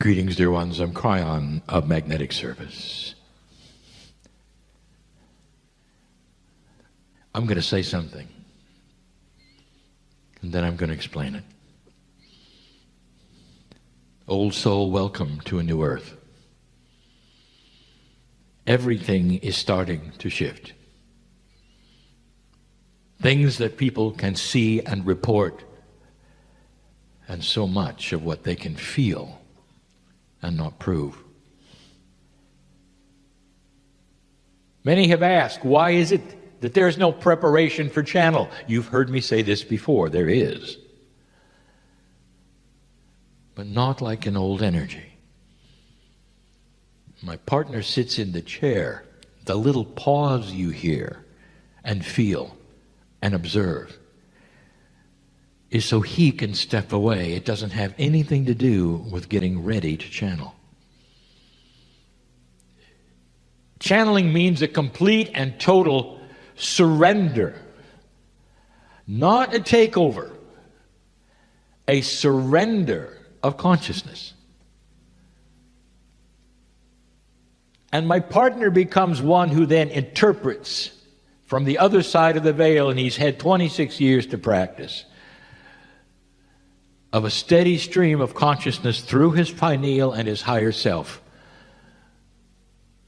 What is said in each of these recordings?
Greetings, dear ones. I'm Kryon of Magnetic Service. I'm going to say something, and then I'm going to explain it. Old soul, welcome to a new earth. Everything is starting to shift. Things that people can see and report, and so much of what they can feel and not prove. Many have asked, why is it that there's no preparation for channel? You've heard me say this before, there is. But not like an old energy. My partner sits in the chair. The little pause you hear and feel and observe is so he can step away. It doesn't have anything to do with getting ready to channel. Channeling means a complete and total surrender. Not a takeover. A surrender of consciousness. And my partner becomes one who then interprets from the other side of the veil, and he's had 26 years to practice, of a steady stream of consciousness through his pineal and his higher self,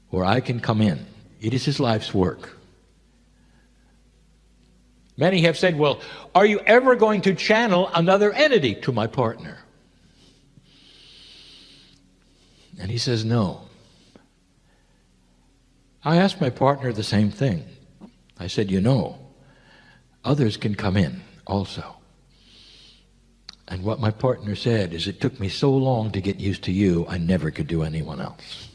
where I can come in. It is his life's work. Many have said, well, are you ever going to channel another entity to my partner? And he says, no. I asked my partner the same thing. I said, you know, others can come in also. And what my partner said is, it took me so long to get used to you, I never could do anyone else.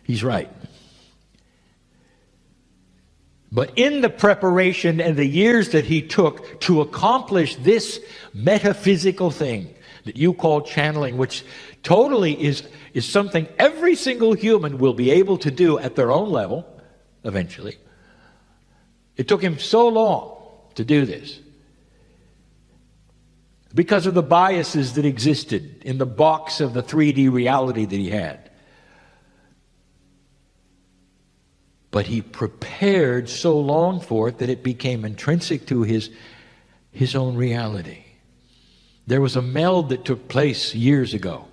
He's right. But in the preparation and the years that he took to accomplish this metaphysical thing that you call channeling, which totally is something every single human will be able to do at their own level, eventually. It took him so long to do this, because of the biases that existed in the box of the 3D reality that he had. But he prepared so long for it that it became intrinsic to his own reality. There was a meld that took place years ago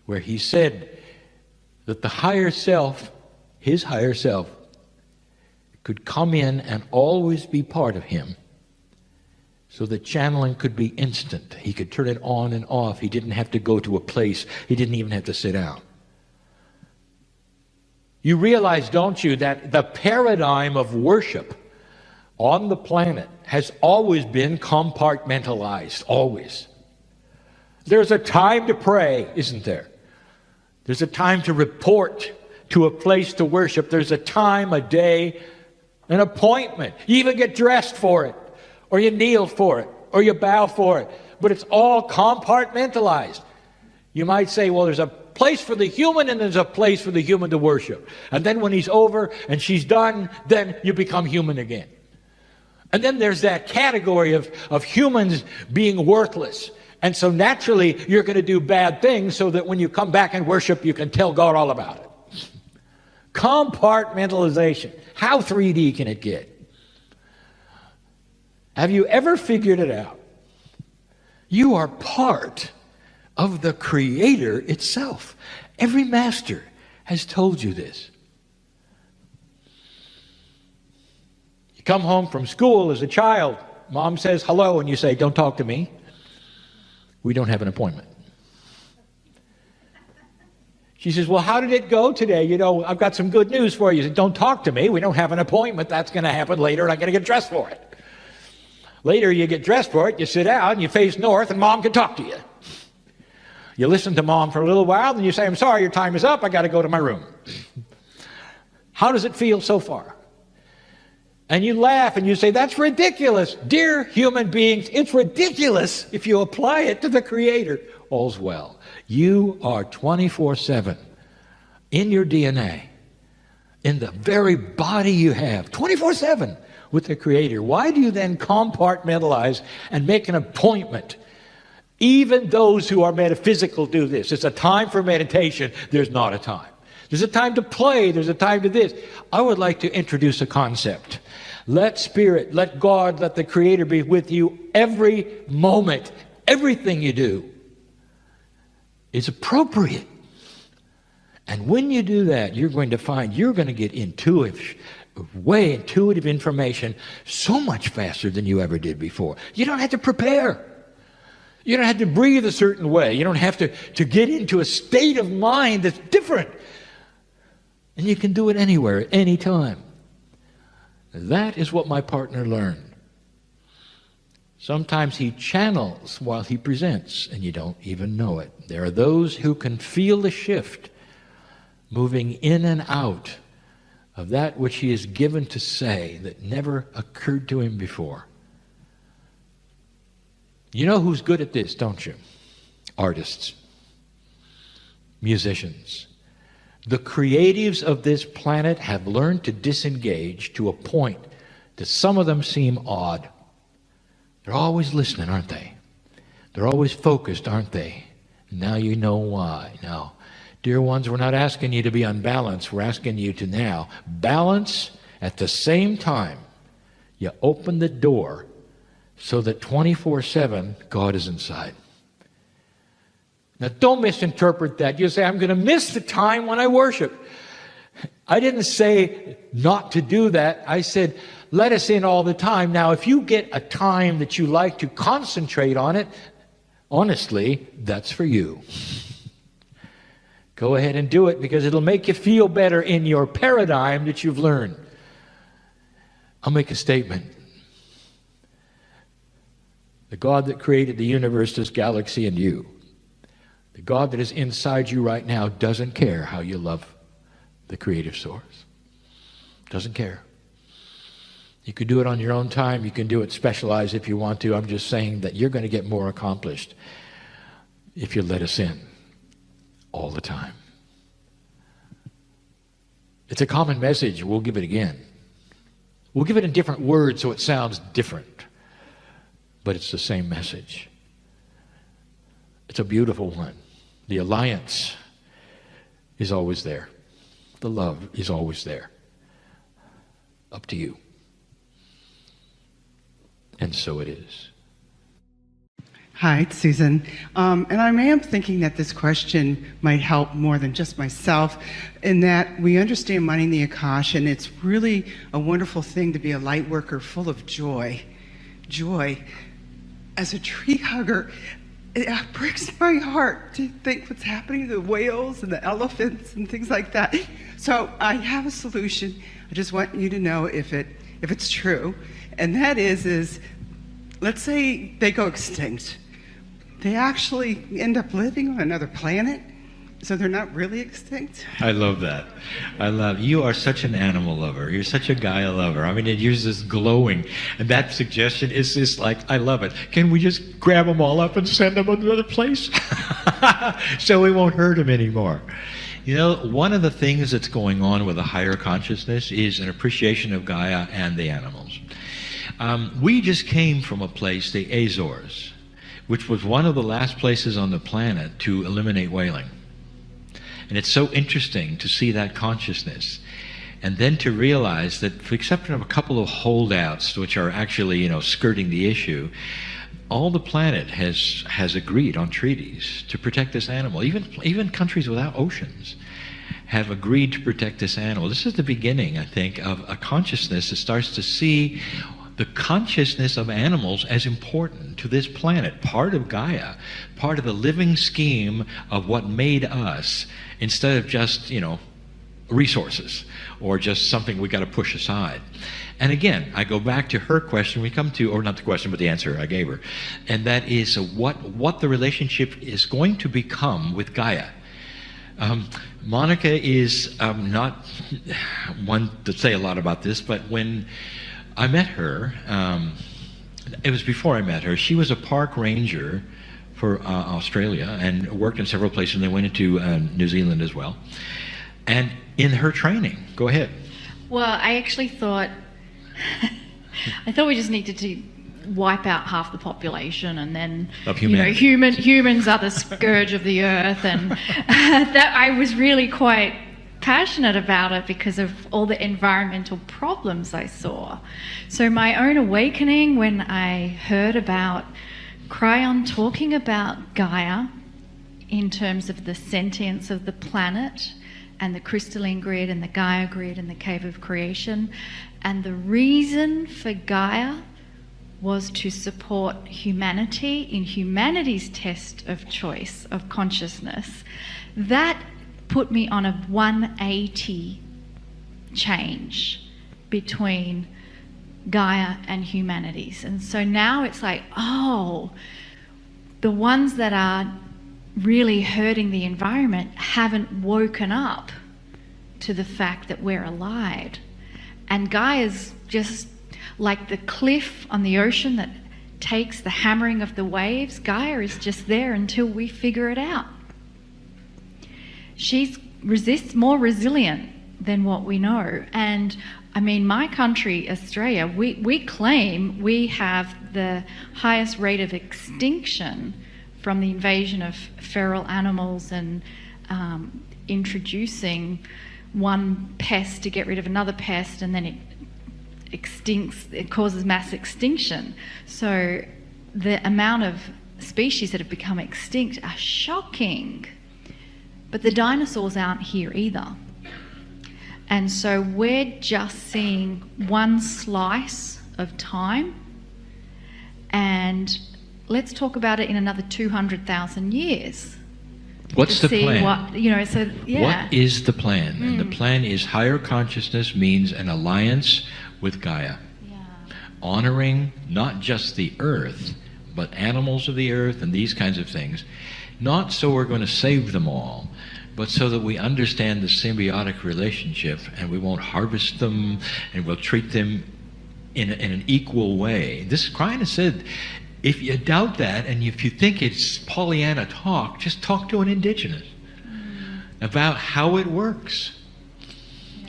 where he said that the higher self, his higher self, could come in and always be part of him, so that channeling could be instant. He could turn it on and off. He didn't have to go to a place. He didn't even have to sit down. You realize, don't you, that the paradigm of worship on the planet has always been compartmentalized, always. There's a time to pray, isn't there? There's a time to report to a place to worship. There's a time, a day, an appointment. You even get dressed for it, or you kneel for it, or you bow for it. But it's all compartmentalized. You might say, well, there's a place for the human and there's a place for the human to worship. And then when he's over and she's done, then you become human again. And then there's that category of humans being worthless. And so naturally, you're going to do bad things so that when you come back and worship, you can tell God all about it. Compartmentalization. How 3D can it get? Have you ever figured it out? You are part of the Creator itself. Every master has told you this. You come home from school as a child, mom says hello, and you say, don't talk to me. We don't have an appointment. She says, well, how did it go today? You know, I've got some good news for you. She said, don't talk to me. We don't have an appointment. That's going to happen later, and I'm going to get dressed for it. Later, you get dressed for it, you sit down, you face north, and mom can talk to you. You listen to mom for a little while, and you say, I'm sorry, your time is up, I got to go to my room. How does it feel so far? And you laugh and you say, that's ridiculous. Dear human beings, it's ridiculous if you apply it to the Creator. All's well. You are 24/7 in your DNA, in the very body you have, 24/7. With the Creator. Why do you then compartmentalize and make an appointment Even those who are metaphysical do this. It's a time for meditation. There's not a time. There's a time to play. There's a time to this. I would like to introduce a concept. Let Spirit, let God, let the Creator be with you every moment. Everything you do is appropriate. And when you do that, you're going to find you're going to get way intuitive information so much faster than you ever did before. You don't have to prepare. You don't have to breathe a certain way. You don't have to get into a state of mind that's different. And you can do it anywhere, at any time. That is what my partner learned. Sometimes he channels while he presents, and you don't even know it. There are those who can feel the shift moving in and out of that which he is given to say that never occurred to him before. You know who's good at this, don't you? Artists, musicians. The creatives of this planet have learned to disengage to a point that some of them seem odd. They're always listening, aren't they? They're always focused, aren't they? Now you know why. Now, dear ones, we're not asking you to be unbalanced. We're asking you to now balance at the same time. You open the door so that 24/7 God is inside. Now, don't misinterpret that. You say, I'm going to miss the time when I worship. I didn't say not to do that. I said, let us in all the time. Now, if you get a time that you like to concentrate on it, honestly, that's for you. Go ahead and do it because it'll make you feel better in your paradigm that you've learned. I'll make a statement. The God that created the universe, this galaxy, and you, the God that is inside you right now doesn't care how you love the creative source. Doesn't care. You can do it on your own time. You can do it specialized if you want to. I'm just saying that you're going to get more accomplished if you let us in all the time. It's a common message. We'll give it again. We'll give it in different words so it sounds different. But it's the same message. It's a beautiful one. The alliance is always there. The love is always there. Up to you. And so it is. Hi, it's Susan. And I am thinking that this question might help more than just myself in that we understand money in the Akash, and it's really a wonderful thing to be a light worker full of joy. Joy. As a tree hugger, it breaks my heart to think what's happening to the whales and the elephants and things like that. So I have a solution. I just want you to know if it's true. And that is let's say they go extinct. They actually end up living on another planet, so they're not really extinct. I love that. You are such an animal lover. You're such a Gaia lover. I mean, you're just glowing. And that suggestion is just like, I love it. Can we just grab them all up and send them to another place? So we won't hurt them anymore. You know, one of the things that's going on with a higher consciousness is an appreciation of Gaia and the animals. We just came from a place, the Azores, which was one of the last places on the planet to eliminate whaling. And it's so interesting to see that consciousness. And then to realize that, with the exception of a couple of holdouts, which are actually, skirting the issue, all the planet has agreed on treaties to protect this animal. Even countries without oceans have agreed to protect this animal. This is the beginning, I think, of a consciousness that starts to see the consciousness of animals as important to this planet, part of Gaia, part of the living scheme of what made us, instead of just, resources or just something we got to push aside. And again, I go back to her question. We come to, or not the question, but the answer I gave her, and that is what the relationship is going to become with Gaia. Monica is not one to say a lot about this, but when I met her, it was before I met her. She was a park ranger for Australia and worked in several places, and they went into New Zealand as well. And in her training, go ahead. Well, I actually thought, we just needed to wipe out half the population, and then Of you know, humanity. humans are the scourge of the earth, and that I was really quite passionate about it because of all the environmental problems I saw. So my own awakening when I heard about Kryon talking about Gaia in terms of the sentience of the planet and the crystalline grid and the Gaia grid and the cave of creation, and the reason for Gaia was to support humanity in humanity's test of choice of consciousness, that put me on a 180 change between Gaia and humanities. And so now it's like, oh, the ones that are really hurting the environment haven't woken up to the fact that we're allied. And Gaia's just like the cliff on the ocean that takes the hammering of the waves. Gaia is just there until we figure it out. She's more resilient than what we know. And I mean, my country, Australia, we claim we have the highest rate of extinction from the invasion of feral animals and introducing one pest to get rid of another pest, and then it extincts, it causes mass extinction. So the amount of species that have become extinct are shocking. But the dinosaurs aren't here either. And so we're just seeing one slice of time, and let's talk about it in another 200,000 years. What's the plan? What, you know, so, yeah. What is the plan? And the plan is higher consciousness means an alliance with Gaia. Yeah. Honoring not just the earth, but animals of the earth and these kinds of things. Not so we're going to save them all, but so that we understand the symbiotic relationship and we won't harvest them and we'll treat them in an equal way. This Kryon said, if you doubt that and if you think it's Pollyanna talk, just talk to an indigenous about how it works.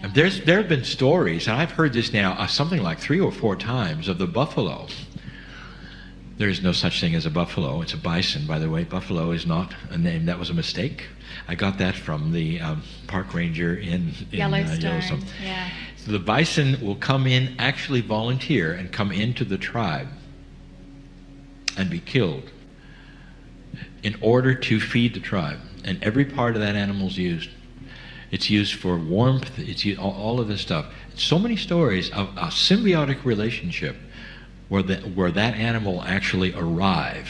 Yeah. There have been stories, and I've heard this now something like 3 or 4 times, of the buffalo. There is no such thing as a buffalo. It's a bison, by the way. Buffalo is not a name. That was a mistake. I got that from the park ranger in Yellowstone. Yeah. So the bison will come in, actually volunteer, and come into the tribe and be killed in order to feed the tribe. And every part of that animal is used. It's used for warmth. It's used, all of this stuff. So many stories of a symbiotic relationship where that animal actually arrive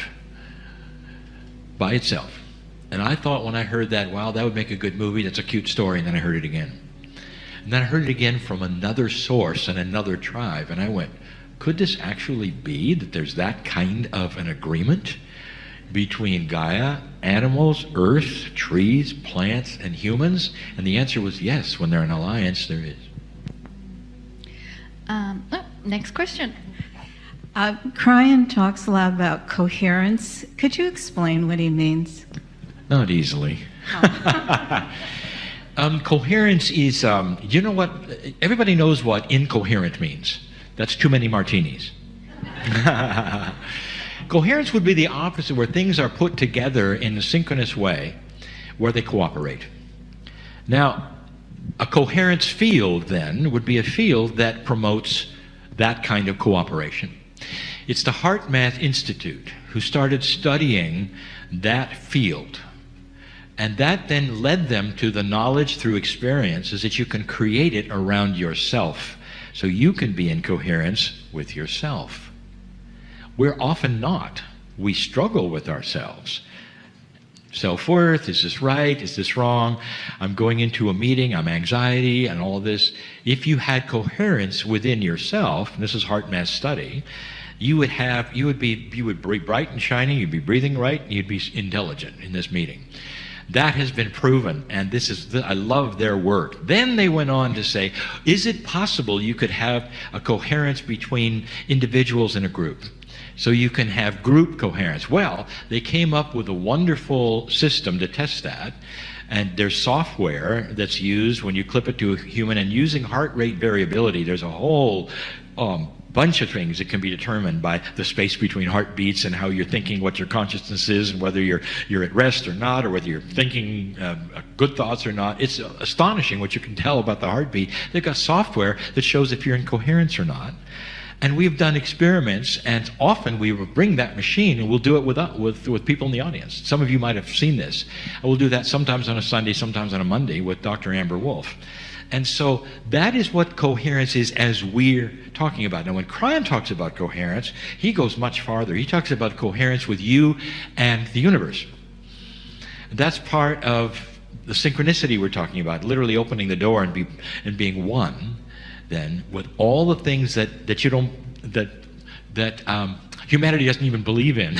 by itself. And I thought when I heard that, wow, that would make a good movie. That's a cute story. And then I heard it again. And then I heard it again from another source and another tribe. And I went, could this actually be that there's that kind of an agreement between Gaia, animals, earth, trees, plants, and humans? And the answer was yes. When they're in alliance, there is. Next question. Kryon talks a lot about coherence. Could you explain what he means? Not easily. Coherence is, you know what? Everybody knows what incoherent means. That's too many martinis. Coherence would be the opposite, where things are put together in a synchronous way, where they cooperate. Now, a coherence field, then, would be a field that promotes that kind of cooperation. It's the HeartMath Institute who started studying that field. And that then led them to the knowledge through experience is that you can create it around yourself. So you can be in coherence with yourself. We're often not. We struggle with ourselves. Self-worth, is this right? Is this wrong? I'm going into a meeting, I'm anxiety and all of this. If you had coherence within yourself, and this is HeartMath's study, you would be bright and shining, you'd be breathing right, and you'd be intelligent in this meeting. That has been proven, and I love their work. Then they went on to say, is it possible you could have a coherence between individuals in a group? So you can have group coherence. Well, they came up with a wonderful system to test that, and there's software that's used when you clip it to a human, and using heart rate variability, there's a whole bunch of things that can be determined by the space between heartbeats and how you're thinking, what your consciousness is, and whether you're at rest or not, or whether you're thinking good thoughts or not. It's astonishing what you can tell about the heartbeat. They've got software that shows if you're in coherence or not. And we've done experiments, and often we will bring that machine and we'll do it with people in the audience. Some of you might have seen this. I will do that sometimes on a Sunday, sometimes on a Monday with Dr. Amber Wolf. And so that is what coherence is as we're talking about. Now, when Kryon talks about coherence, he goes much farther. He talks about coherence with you and the universe. That's part of the synchronicity we're talking about, literally opening the door and being one, then, with all the things that you don't, that humanity doesn't even believe in.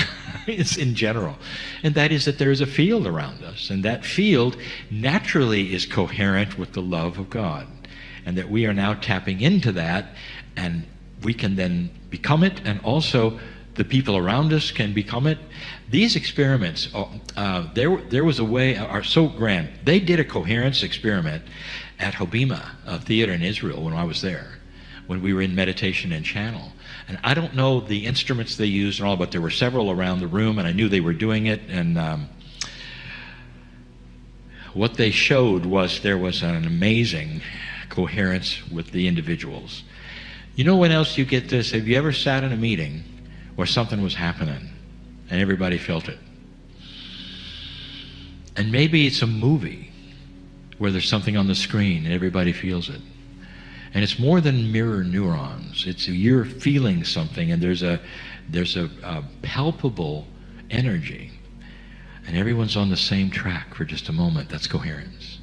It's in general. And that is that there is a field around us, and that field naturally is coherent with the love of God, and that we are now tapping into that, and we can then become it, and also the people around us can become it. These experiments, there was a way, are so grand. They did a coherence experiment at Hobima, a theater in Israel, when I was there, when we were in meditation and channel. And I don't know the instruments they used and all, but there were several around the room, and I knew they were doing it. And what they showed was there was an amazing coherence with the individuals. You know when else you get this? Have you ever sat in a meeting where something was happening and everybody felt it? And maybe it's a movie where there's something on the screen and everybody feels it. And it's more than mirror neurons. It's you're feeling something, and there's a palpable energy, and everyone's on the same track for just a moment. That's coherence.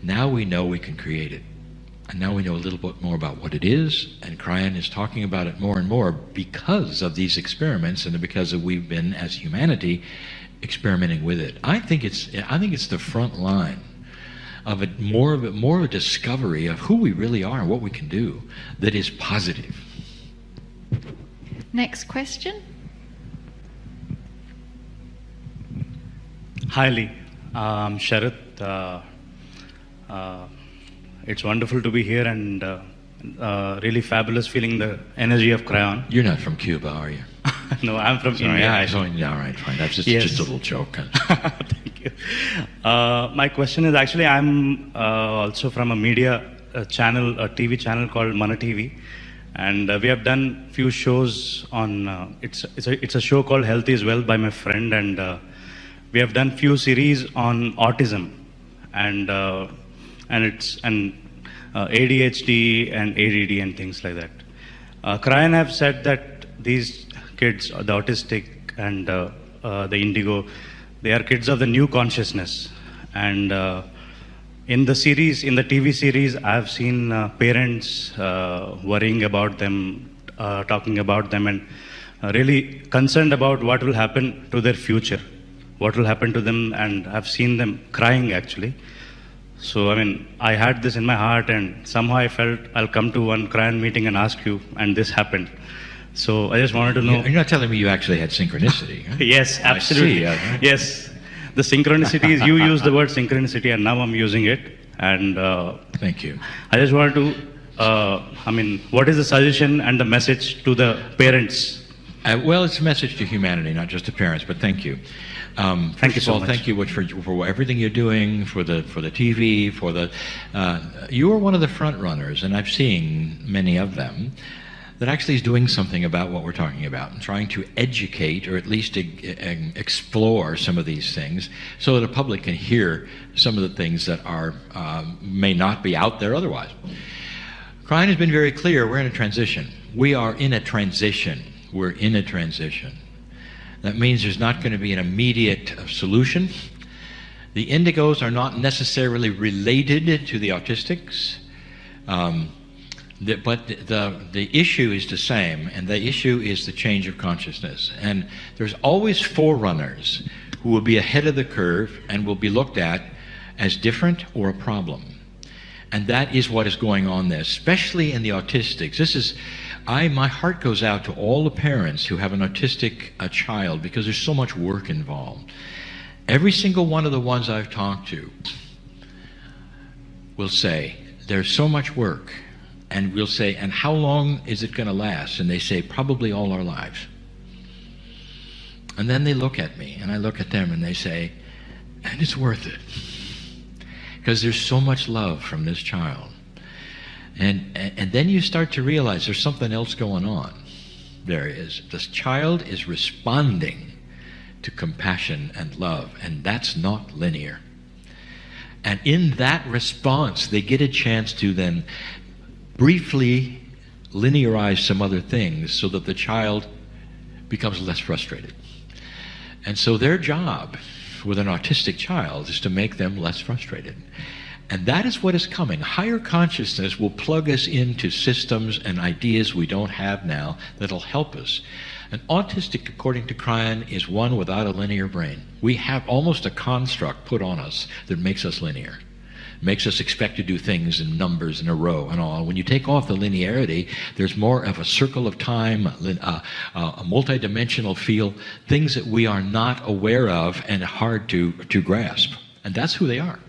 Now we know we can create it, and now we know a little bit more about what it is. And Kryon is talking about it more and more because of these experiments, and because we've been, as humanity, experimenting with it. I think it's the front line of more of a discovery of who we really are and what we can do that is positive. Next question. Hi, Lee. I'm Sharath. It's wonderful to be here, and really fabulous feeling the energy of Kryon. You're not from Cuba, are you? No, I'm from Sorry, India. Yeah, all right, fine. That's just, Yes. just a little joke. Thank you. My question is, actually, I'm also from a media channel, a TV channel called Mana TV, and we have done few shows on. It's a show called Health is Wealth by my friend, and we have done few series on autism, and ADHD and ADD and things like that. Kryon have said that these kids, the autistic and the indigo, they are kids of the new consciousness. And in the TV series, I've seen parents worrying about them, talking about them, and really concerned about what will happen to their future, what will happen to them, and I've seen them crying actually. So, I mean, I had this in my heart, and somehow I felt I'll come to one Kryon meeting and ask you, and this happened. So I just wanted to know. You're not telling me you actually had synchronicity, huh? Yes, absolutely. I see. Yes. The synchronicity is, you use the word synchronicity, and now I'm using it. And Thank you. I just wanted to, what is the suggestion and the message to the parents? Well, it's a message to humanity, not just to parents, but thank you. Thank you so much. Thank you for everything you're doing, for the TV, you are one of the front runners, and I've seen many of them, that actually is doing something about what we're talking about and trying to educate, or at least explore some of these things, so that the public can hear some of the things that are may not be out there otherwise. Kryon has been very clear. We're in a transition. We are in a transition. We're in a transition. That means there's not going to be an immediate solution. The indigos are not necessarily related to the autistics. But the issue is the same, and the issue is the change of consciousness. And there's always forerunners who will be ahead of the curve and will be looked at as different or a problem. And that is what is going on there, especially in the autistics. My heart goes out to all the parents who have an autistic child, because there's so much work involved. Every single one of the ones I've talked to will say, there's so much work. And we'll say, and how long is it going to last? And they say, probably all our lives. And then they look at me, and I look at them, and they say, and it's worth it. Because there's so much love from this child. And then you start to realize there's something else going on. There is. This child is responding to compassion and love, and that's not linear. And in that response, they get a chance to then briefly linearize some other things so that the child becomes less frustrated. And so their job with an autistic child is to make them less frustrated. And that is what is coming. Higher consciousness will plug us into systems and ideas we don't have now that'll help us. An autistic, according to Kryon, is one without a linear brain. We have almost a construct put on us that makes us linear. Makes us expect to do things in numbers in a row and all. When you take off the linearity, there's more of a circle of time, a multidimensional feel, things that we are not aware of and hard to grasp. And that's who they are.